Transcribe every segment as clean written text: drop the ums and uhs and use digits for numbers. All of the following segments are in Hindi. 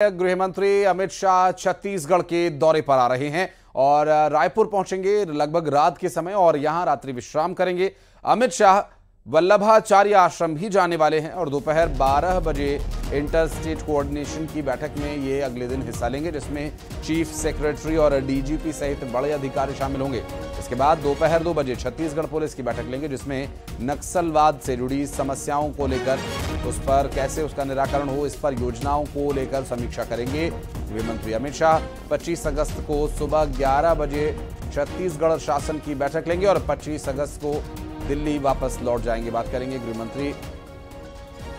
गृह मंत्री अमित शाह छत्तीसगढ़ के दौरे पर आ रहे हैं और रायपुर पहुंचेंगे लगभग रात के समय और यहां रात्रि विश्राम करेंगे। अमित शाह वल्लभाचार्य आश्रम भी जाने वाले हैं और दोपहर 12 बजे इंटर स्टेट कोऑर्डिनेशन की बैठक में ये अगले दिन हिस्सा लेंगे, जिसमें चीफ सेक्रेटरी और डीजीपी सहित बड़े अधिकारी शामिल होंगे। इसके बाद दोपहर 2 बजे छत्तीसगढ़ पुलिस की बैठक लेंगे, जिसमें नक्सलवाद से जुड़ी समस्याओं को लेकर उस पर कैसे उसका निराकरण हो, इस पर योजनाओं को लेकर समीक्षा करेंगे। गृह मंत्री अमित शाह 25 अगस्त को सुबह 11 बजे छत्तीसगढ़ शासन की बैठक लेंगे और 25 अगस्त को दिल्ली वापस लौट जाएंगे। बात करेंगे गृह मंत्री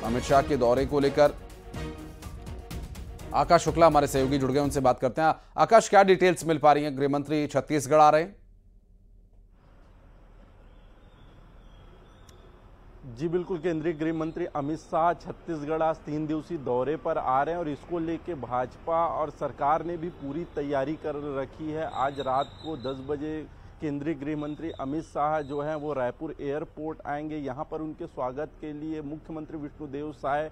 अमित शाह के दौरे को लेकर। आकाश शुक्ला हमारे सहयोगी जुड़ गए, उनसे बात करते हैं। आकाश, क्या डिटेल्स मिल पा रही हैं? गृह मंत्री छत्तीसगढ़ आ रहे हैं? जी बिल्कुल, केंद्रीय गृह मंत्री अमित शाह छत्तीसगढ़ आज 3 दिवसीय दौरे पर आ रहे हैं और इसको लेके भाजपा और सरकार ने भी पूरी तैयारी कर रखी है। आज रात को 10 बजे केंद्रीय गृह मंत्री अमित शाह जो हैं वो रायपुर एयरपोर्ट आएंगे। यहाँ पर उनके स्वागत के लिए मुख्यमंत्री विष्णुदेव साय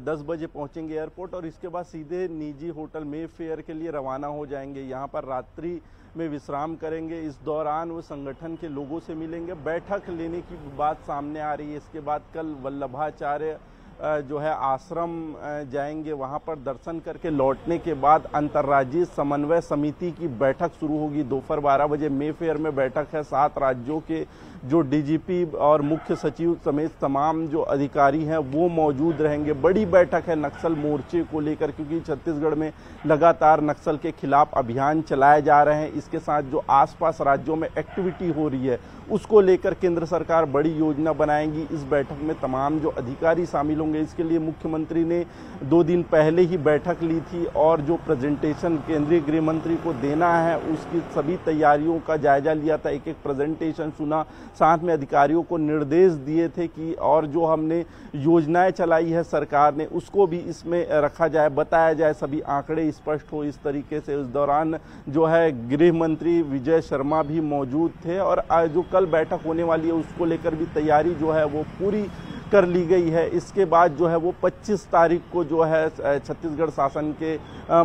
10 बजे पहुंचेंगे एयरपोर्ट और इसके बाद सीधे निजी होटल मेफेयर के लिए रवाना हो जाएंगे। यहाँ पर रात्रि में विश्राम करेंगे। इस दौरान वो संगठन के लोगों से मिलेंगे, बैठक लेने की बात सामने आ रही है। इसके बाद कल वल्लभाचार्य जो है आश्रम जाएंगे, वहां पर दर्शन करके लौटने के बाद अंतर्राज्यीय समन्वय समिति की बैठक शुरू होगी। दोपहर 12 बजे मेफेयर में बैठक है। 7 राज्यों के जो डीजीपी और मुख्य सचिव समेत तमाम जो अधिकारी हैं वो मौजूद रहेंगे। बड़ी बैठक है नक्सल मोर्चे को लेकर, क्योंकि छत्तीसगढ़ में लगातार नक्सल के खिलाफ अभियान चलाए जा रहे हैं। इसके साथ जो आसपास राज्यों में एक्टिविटी हो रही है उसको लेकर केंद्र सरकार बड़ी योजना बनाएगी। इस बैठक में तमाम जो अधिकारी शामिल होंगे। इसके लिए मुख्यमंत्री ने 2 दिन पहले ही बैठक ली थी और जो प्रेजेंटेशन केंद्रीय गृह मंत्री को देना है उसकी सभी तैयारियों का जायजा लिया था। एक एक प्रेजेंटेशन सुना, साथ में अधिकारियों को निर्देश दिए थे कि और जो हमने योजनाएं चलाई है सरकार ने उसको भी इसमें रखा जाए, बताया जाए, सभी आंकड़े स्पष्ट हो इस तरीके से। इस दौरान जो है गृह मंत्री विजय शर्मा भी मौजूद थे और जो कल बैठक होने वाली है उसको लेकर भी तैयारी जो है वो पूरी कर ली गई है। इसके बाद जो है वो 25 तारीख को जो है छत्तीसगढ़ शासन के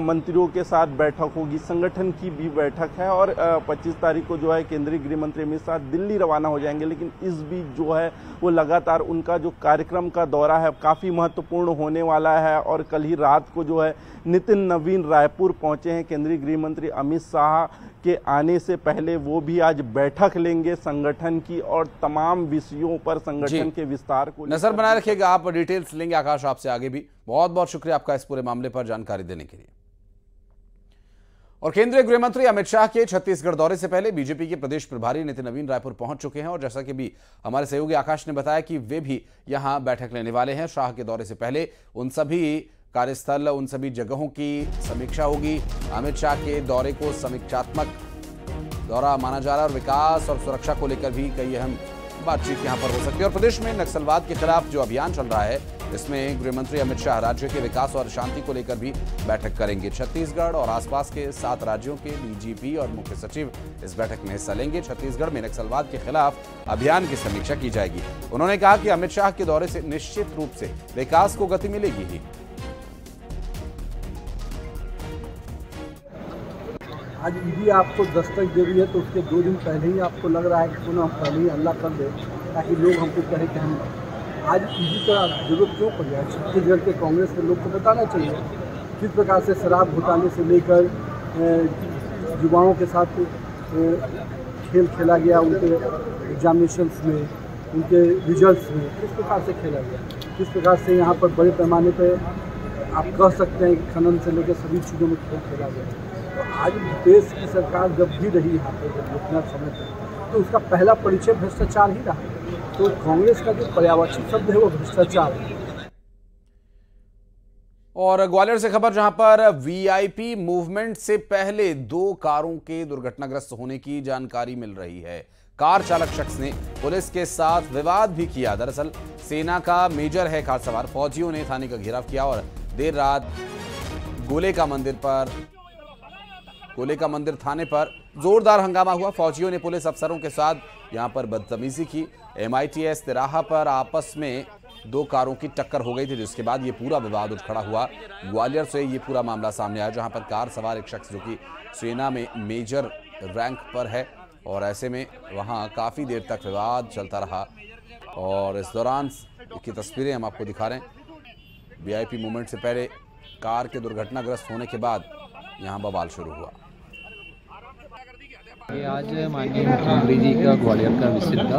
मंत्रियों के साथ बैठक होगी, संगठन की भी बैठक है और 25 तारीख को जो है केंद्रीय गृह मंत्री अमित शाह दिल्ली रवाना हो जाएंगे। लेकिन इस बीच जो है वो लगातार उनका जो कार्यक्रम का दौरा है काफ़ी महत्वपूर्ण होने वाला है और कल ही रात को जो है नितिन नवीन रायपुर पहुंचे हैं। केंद्रीय गृह मंत्री अमित शाह के आने से पहले वो भी आज बैठक लेंगे संगठन की और तमाम विषयों पर संगठन के विस्तार को नजर बनाए रखिएगा। आप डिटेल्स लेंगे आकाश आपसे आगे भी। बहुत बहुत शुक्रिया आपका इस पूरे मामले पर जानकारी देने के लिए। और केंद्रीय गृह मंत्री अमित शाह के छत्तीसगढ़ दौरे से पहले बीजेपी के प्रदेश प्रभारी नितिन नवीन रायपुर पहुंच चुके हैं और जैसा कि भी हमारे सहयोगी आकाश ने बताया कि वे भी यहां बैठक लेने वाले हैं। शाह के दौरे से पहले उन सभी कार्यस्थल, उन सभी जगहों की समीक्षा होगी। अमित शाह के दौरे को समीक्षात्मक दौरा माना जा रहा है और विकास और सुरक्षा को लेकर भी कई अहम बातचीत यहां पर हो सकती है। और प्रदेश में नक्सलवाद के खिलाफ जो अभियान चल रहा है इसमें गृह मंत्री अमित शाह राज्य के विकास और शांति को लेकर भी बैठक करेंगे। छत्तीसगढ़ और आसपास के 7 राज्यों के डीजीपी और मुख्य सचिव इस बैठक में हिस्सा लेंगे। छत्तीसगढ़ में नक्सलवाद के खिलाफ अभियान की समीक्षा की जाएगी। उन्होंने कहा कि अमित शाह के दौरे से निश्चित रूप से विकास को गति मिलेगी ही। आज ईडी आपको दस्तक दे रही है तो उसके 2 दिन पहले ही आपको लग रहा है कि पुनः हम पहले ही हल्ला कर दें ताकि लोग हमको कहें कि हम आज ईडी का जरूरत क्यों पड़ जाए। छत्तीसगढ़ के कांग्रेस के लोग को बताना चाहिए किस प्रकार से शराब घोटाले से लेकर युवाओं के साथ खेल खेला गया, उनके एग्जामिनेशंस में, उनके रिजल्ट्स में किस प्रकार से खेला गया, किस प्रकार से यहाँ पर बड़े पैमाने पर आप कह सकते हैं कि खनन से लेकर सभी चीज़ों में खेल खेला गया। तो आज देश की सरकार जब भी रही यहाँ पर जब इतना समय तक तो उसका पहला परिचय भ्रष्टाचार ही रहा। तो कांग्रेस का जो पर्यायवाची शब्द है वो भ्रष्टाचार है। और ग्वालियर से खबर, जहां पर वीआईपी मूवमेंट से पहले 2 कारों के दुर्घटनाग्रस्त होने की जानकारी मिल रही है। कार चालक शख्स ने पुलिस के साथ विवाद भी किया। दरअसल सेना का मेजर है कार सवार। फौजियों ने थाने का घेराव किया और देर रात गोले का मंदिर थाने पर जोरदार हंगामा हुआ। फौजियों ने पुलिस अफसरों के साथ यहां पर बदतमीजी की। MITS तिराहा पर आपस में दो कारों की टक्कर हो गई थी, जिसके बाद ये पूरा विवाद उठ खड़ा हुआ। ग्वालियर से ये पूरा मामला सामने आया, जहां पर कार सवार एक शख्स जो कि सेना में मेजर रैंक पर है, और ऐसे में वहां काफ़ी देर तक विवाद चलता रहा। और इस दौरान की तस्वीरें हम आपको दिखा रहे हैं। वीआईपी मूवमेंट से पहले कार के दुर्घटनाग्रस्त होने के बाद यहाँ बवाल शुरू हुआ। ये आज माननीय मुख्यमंत्री जी का ग्वालियर का विजिट था,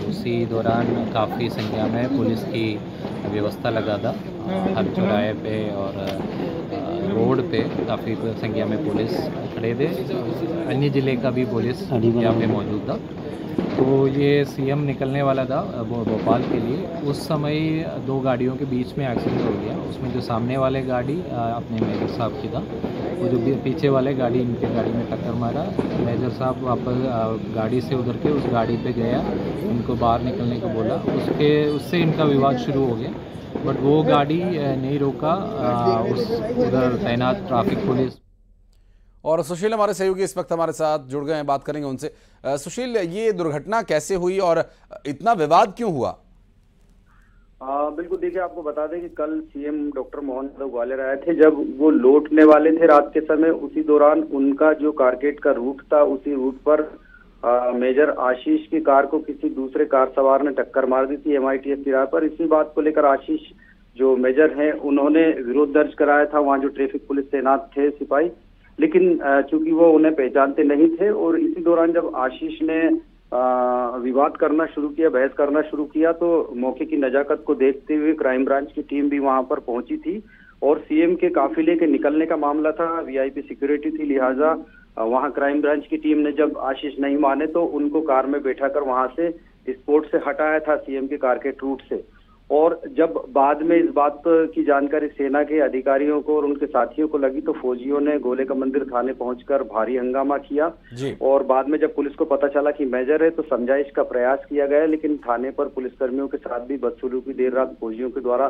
उसी दौरान काफ़ी संख्या में पुलिस की व्यवस्था लगा था। हर चौराहे पे और रोड पे काफ़ी संख्या में पुलिस खड़े थे। अन्य ज़िले का भी पुलिस यहाँ पे मौजूद था। तो ये सीएम निकलने वाला था भोपाल के लिए। उस समय दो गाड़ियों के बीच में एक्सीडेंट हो गया। उसमें जो सामने वाले गाड़ी अपने मेजर साहब की था, वो जो पीछे वाले गाड़ी इनके गाड़ी में टक्कर मारा। मेजर साहब वापस गाड़ी से उतर के उस गाड़ी पे गया, उनको बाहर निकलने को बोला। उससे इनका विवाद शुरू हो गया, बट वो गाड़ी नहीं रोका। उधर तैनात ट्रैफिक पुलिस और सुशील हमारे सहयोगी इस वक्त हमारे साथ जुड़ गए हैं, बात करेंगे उनसे। सुशील, ये दुर्घटना कैसे हुई और इतना विवाद क्यों हुआ? बिल्कुल, देखिए आपको बता दें कि कल सीएम डॉक्टर मोहन यादव ग्वालियर आए थे। जब वो लौटने वाले थे रात के समय, उसी दौरान उनका जो कारकेड का रूट था, उसी रूट पर मेजर आशीष की कार को किसी दूसरे कार सवार ने टक्कर मार दी थी MITS तिराहे पर। इसी बात को लेकर आशीष जो मेजर हैं, उन्होंने विरोध दर्ज कराया था। वहाँ जो ट्रैफिक पुलिस तैनात थे सिपाही, लेकिन चूंकि वो उन्हें पहचानते नहीं थे, और इसी दौरान जब आशीष ने विवाद करना शुरू किया, बहस करना शुरू किया, तो मौके की नजाकत को देखते हुए क्राइम ब्रांच की टीम भी वहां पर पहुंची थी। और सीएम के काफिले के निकलने का मामला था, VIP सिक्योरिटी थी, लिहाजा वहां क्राइम ब्रांच की टीम ने जब आशीष नहीं माने तो उनको कार में बैठाकर वहां से स्पॉट से हटाया था सीएम के कार के रूट से। और जब बाद में इस बात की जानकारी सेना के अधिकारियों को और उनके साथियों को लगी, तो फौजियों ने गोले का मंदिर थाने पहुंचकर भारी हंगामा किया। और बाद में जब पुलिस को पता चला कि मेजर है, तो समझाइश का प्रयास किया गया, लेकिन थाने पर पुलिसकर्मियों के साथ भी बदसलूकी देर रात फौजियों के द्वारा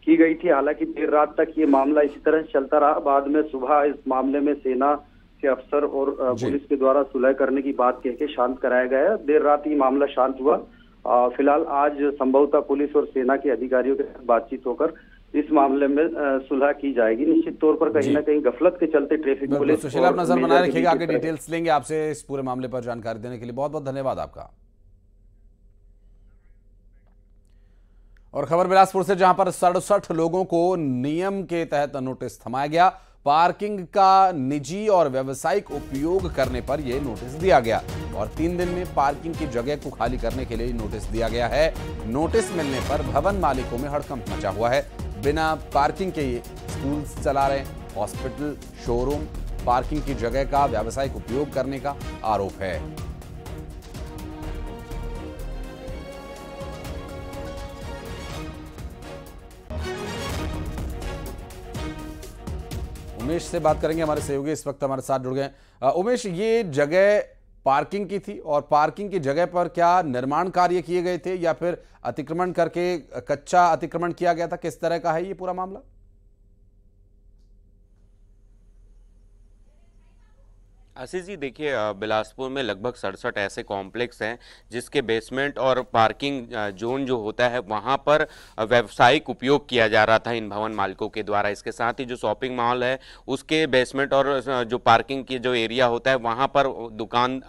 की गई थी। हालांकि देर रात तक ये मामला इसी तरह चलता रहा। बाद में सुबह इस मामले में सेना के अफसर और पुलिस के द्वारा सुलह करने की बात कह के शांत कराया गया। देर रात ये मामला शांत हुआ। फिलहाल आज संभवतः पुलिस और सेना के अधिकारियों के साथ बातचीत होकर इस मामले में सुलह की जाएगी। निश्चित तौर पर कहीं ना कहीं गफलत के चलते ट्रैफिक पुलिस। सुशील, आप नजर बनाए रखिएगा, आगे डिटेल्स लेंगे आपसे इस पूरे मामले पर जानकारी देने के लिए। बहुत बहुत धन्यवाद आपका। और खबर बिलासपुर से, जहां पर 67 लोगों को नियम के तहत नोटिस थमाया गया। पार्किंग का निजी और व्यावसायिक उपयोग करने पर यह नोटिस दिया गया, और 3 दिन में पार्किंग की जगह को खाली करने के लिए नोटिस दिया गया है। नोटिस मिलने पर भवन मालिकों में हड़कंप मचा हुआ है। बिना पार्किंग के ये स्कूल चला रहे, हॉस्पिटल, शोरूम, पार्किंग की जगह का व्यावसायिक उपयोग करने का आरोप है। उमेश से बात करेंगे, हमारे सहयोगी इस वक्त हमारे साथ जुड़ गए। उमेश, ये जगह पार्किंग की थी, और पार्किंग की जगह पर क्या निर्माण कार्य किए गए थे या फिर अतिक्रमण करके कच्चा अतिक्रमण किया गया था? किस तरह का है ये पूरा मामला? आशीष जी, देखिए बिलासपुर में लगभग 67 ऐसे कॉम्प्लेक्स हैं जिसके बेसमेंट और पार्किंग जोन जो होता है वहां पर व्यावसायिक उपयोग किया जा रहा था इन भवन मालिकों के द्वारा। इसके साथ ही जो शॉपिंग मॉल है उसके बेसमेंट और जो पार्किंग की जो एरिया होता है वहां पर दुकान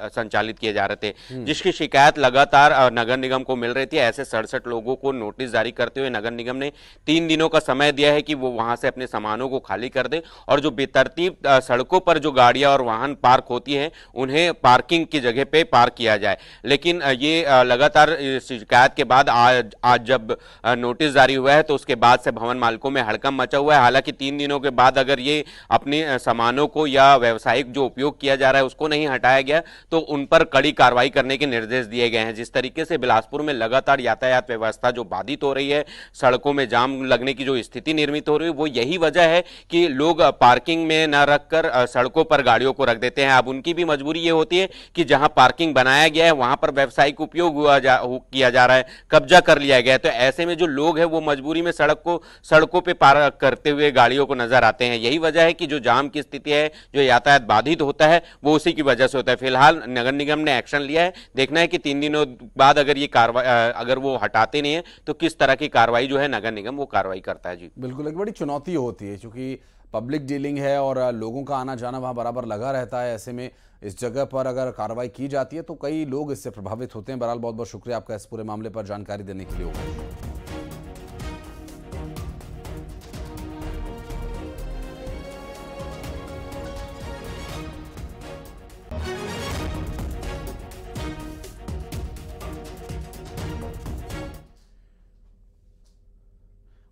संचालित किए जा रहे थे, जिसकी शिकायत लगातार नगर निगम को मिल रही थी। ऐसे 67 लोगों को नोटिस जारी करते हुए नगर निगम ने 3 दिनों का समय दिया है कि वो वहां से अपने सामानों को खाली कर दे, और जो बेतरतीब सड़कों पर जो गाड़ियां और वाहन पार्क होती है उन्हें पार्किंग की जगह पे पार्क किया जाए। लेकिन ये लगातार शिकायत के बाद आज जब नोटिस जारी हुआ है तो उसके बाद से भवन मालिकों में हड़कंप मचा हुआ है। हालांकि 3 दिनों के बाद अगर ये अपने सामानों को या व्यावसायिक जो उपयोग किया जा रहा है उसको नहीं हटाया गया तो उन पर कड़ी कार्रवाई करने के निर्देश दिए गए हैं। जिस तरीके से बिलासपुर में लगातार यातायात व्यवस्था जो बाधित हो रही है, सड़कों में जाम लगने की जो स्थिति निर्मित हो रही है, वो यही वजह है कि लोग पार्किंग में न रखकर सड़कों पर गाड़ियों को रख देते हैं। अब उनकी भी मजबूरी ये होती है कि जहां पार्किंग बनाया गया है वहां पर व्यावसायिक उपयोग किया जा रहा है, कब्जा कर लिया गया है। तो ऐसे में जो लोग हैं वो मजबूरी में सड़कों पे पार करते हुए गाड़ियों को नजर आते हैं। यही वजह है कि जो जाम की स्थिति है, जो यातायात बाधित होता है, वो उसी की वजह से होता है। फिलहाल नगर निगम ने एक्शन लिया है, देखना है कि 3 दिनों बाद अगर ये कार्रवाई अगर वो हटाते नहीं है तो किस तरह की कार्रवाई जो है नगर निगम वो कार्रवाई करता है। जी बिल्कुल, एक बड़ी चुनौती होती है क्योंकि पब्लिक डीलिंग है और लोगों का आना जाना वहाँ बराबर लगा रहता है। ऐसे में इस जगह पर अगर कार्रवाई की जाती है तो कई लोग इससे प्रभावित होते हैं। बहरहाल बहुत बहुत शुक्रिया आपका इस पूरे मामले पर जानकारी देने के लिए।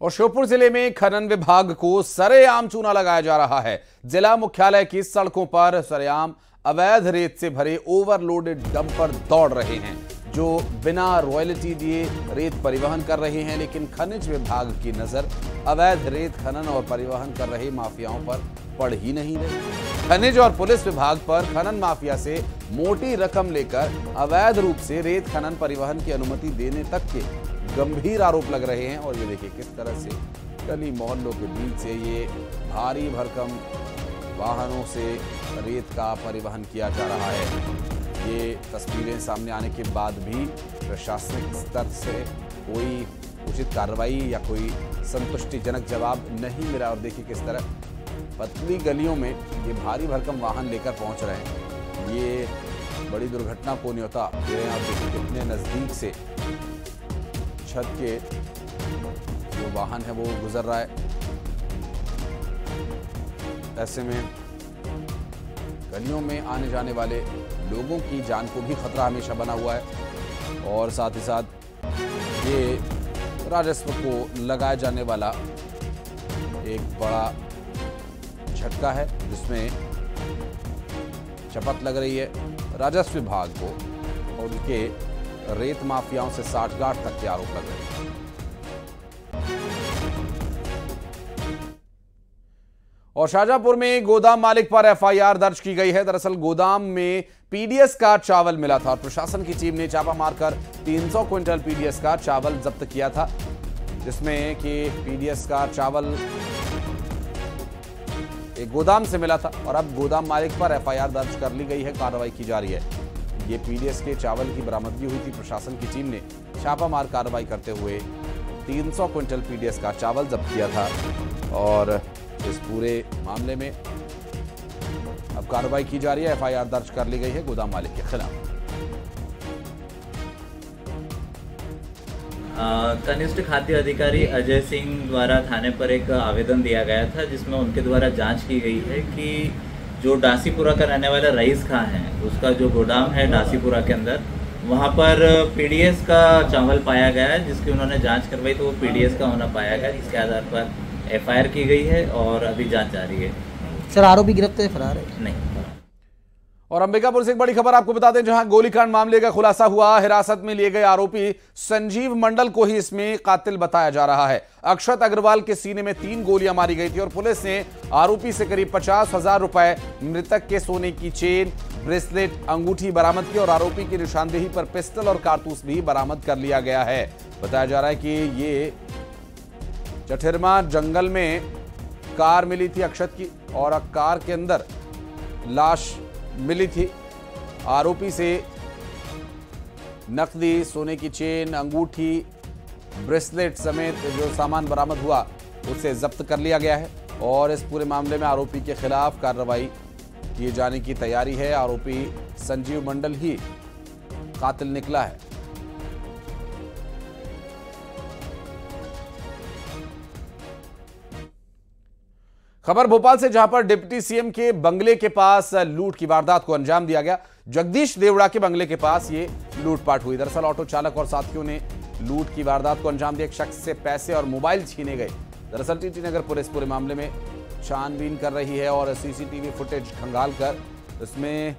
और श्योपुर जिले में खनन विभाग को सरेआम चूना लगाया जा रहा है। जिला मुख्यालय की सड़कों पर सरेआम अवैध रेत से भरे ओवरलोडेड डंपर दौड़ रहे हैं जो बिना रॉयल्टी दिए रेत परिवहन कर रहे हैं। लेकिन खनिज विभाग की नजर अवैध रेत खनन और परिवहन कर रहे माफियाओं पर पड़ ही नहीं रही। खनिज और पुलिस विभाग पर खनन माफिया से मोटी रकम लेकर अवैध रूप से रेत खनन परिवहन की अनुमति देने तक के गंभीर आरोप लग रहे हैं। और ये देखिए किस तरह से गली मोहल्लों के बीच से ये भारी भरकम वाहनों से रेत का परिवहन किया जा रहा है। ये तस्वीरें सामने आने के बाद भी प्रशासनिक स्तर से कोई उचित कार्रवाई या कोई संतुष्टिजनक जवाब नहीं मिला। और देखिए किस तरह पतली गलियों में ये भारी भरकम वाहन लेकर पहुंच रहे हैं। ये बड़ी दुर्घटना को न्योता दे रहे हैं। आप देखिए कितने नजदीक से छत के जो वाहन है वो गुजर रहा है। ऐसे में गलियों में आने जाने वाले लोगों की जान को भी खतरा हमेशा बना हुआ है। और साथ ही साथ ये राजस्व को लगाए जाने वाला एक बड़ा झटका है जिसमें शपथ लग रही है राजस्व विभाग को और उनके रेत माफियाओं से साठगांठ तक के आरोप लग रहे हैं। और शाहजहांपुर में गोदाम मालिक पर एफआईआर दर्ज की गई है। दरअसल गोदाम में पीडीएस का चावल मिला था और प्रशासन की टीम ने छापा मारकर 300 क्विंटल पीडीएस का चावल जब्त किया था, जिसमें कि पीडीएस का चावल एक गोदाम से मिला था। और अब गोदाम मालिक पर एफआईआर दर्ज कर ली गई है, कार्रवाई की जा रही है। ये पीडीएस के चावल की बरामदगी हुई थी। प्रशासन की टीम ने छापामार कार्रवाई करते हुए 300 क्विंटल पीडीएस का चावल जब्त किया था। और इस पूरे मामले में अब कार्रवाई की जा रही है, एफआईआर दर्ज कर ली गई है गोदाम मालिक के खिलाफ। कनिष्ठ खाद्य अधिकारी अजय सिंह द्वारा थाने पर एक आवेदन दिया गया था जिसमें उनके द्वारा जांच की गई है कि जो डासीपुरा का रहने वाला रईस खां है उसका जो गोदाम है डासीपुरा के अंदर, वहाँ पर पीडीएस का चावल पाया गया है, जिसकी उन्होंने जांच करवाई तो वो पीडीएस का होना पाया गया, जिसके आधार पर एफआईआर की गई है और अभी जांच जारी है। सर आरोपी गिरफ्तार फरार है? नहीं। और अंबिकापुर से एक बड़ी खबर आपको बता दें, जहां गोलीकांड मामले का खुलासा हुआ। हिरासत में लिए गए आरोपी संजीव मंडल को ही इसमें कातिल बताया जा रहा है। अक्षत अग्रवाल के सीने में 3 गोलियां मारी गई थी और पुलिस ने आरोपी से करीब 50,000 रुपए, मृतक के सोने की चेन, ब्रेसलेट, अंगूठी बरामद की और आरोपी की निशानदेही पर पिस्टल और कारतूस भी बरामद कर लिया गया है। बताया जा रहा है कि ये चठिरमा जंगल में कार मिली थी अक्षत की और कार के अंदर लाश मिली थी। आरोपी से नकदी, सोने की चेन, अंगूठी, ब्रेसलेट समेत जो सामान बरामद हुआ उसे जब्त कर लिया गया है। और इस पूरे मामले में आरोपी के खिलाफ कार्रवाई किए जाने की तैयारी है। आरोपी संजीव मंडल ही कातिल निकला है। खबर भोपाल से, जहां पर डिप्टी सीएम के बंगले के पास लूट की वारदात को अंजाम दिया गया। जगदीश देवड़ा के बंगले के पास ये लूटपाट हुई। दरअसल ऑटो चालक और साथियों ने लूट की वारदात को अंजाम दिया। एक शख्स से पैसे और मोबाइल छीने गए। दरअसल टीटी नगर पुलिस पूरे मामले में छानबीन कर रही है और सीसीटीवी फुटेज खंगाल कर इसमें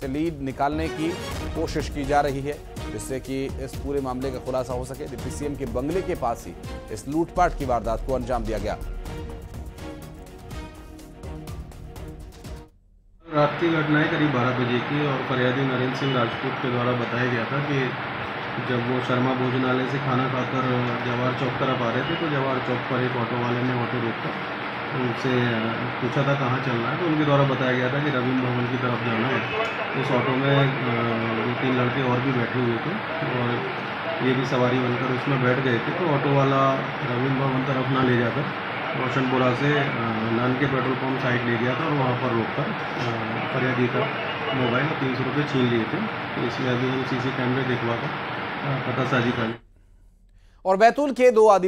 से लीड निकालने की कोशिश की जा रही है, जिससे कि इस पूरे मामले का खुलासा हो सके। डिप्टी सीएम के बंगले के पास ही इस लूटपाट की वारदात को अंजाम दिया गया। रात की घटना है करीब 12 बजे की और फरियादी नरेंद्र सिंह राजपूत के द्वारा बताया गया था कि जब वो शर्मा भोजनालय से खाना खाकर जवाहर चौक तरफ आ रहे थे तो जवाहर चौक पर एक ऑटो वाले ने ऑटो रोका, उनसे पूछा था कहाँ चलना है, तो उनके द्वारा बताया गया था कि रविंद्र भवन की तरफ जाना है। उस ऑटो में 2-3 लड़के और भी बैठे हुए थे और ये भी सवारी बनकर उसमें बैठ गए थे। तो ऑटो वाला रविंद्र भवन तरफ ना ले जाकर रोशनपुरा से नान के पेट्रोल पंप साइड ले गया था और वहाँ पर रोककर फरियादी का मोबाइल और 300 रुपये छीन लिए थे। तो इसमें अभी हम सीसी कैमरे दिखवा कर पतासाजी कर। और बैतूल के 2 आदि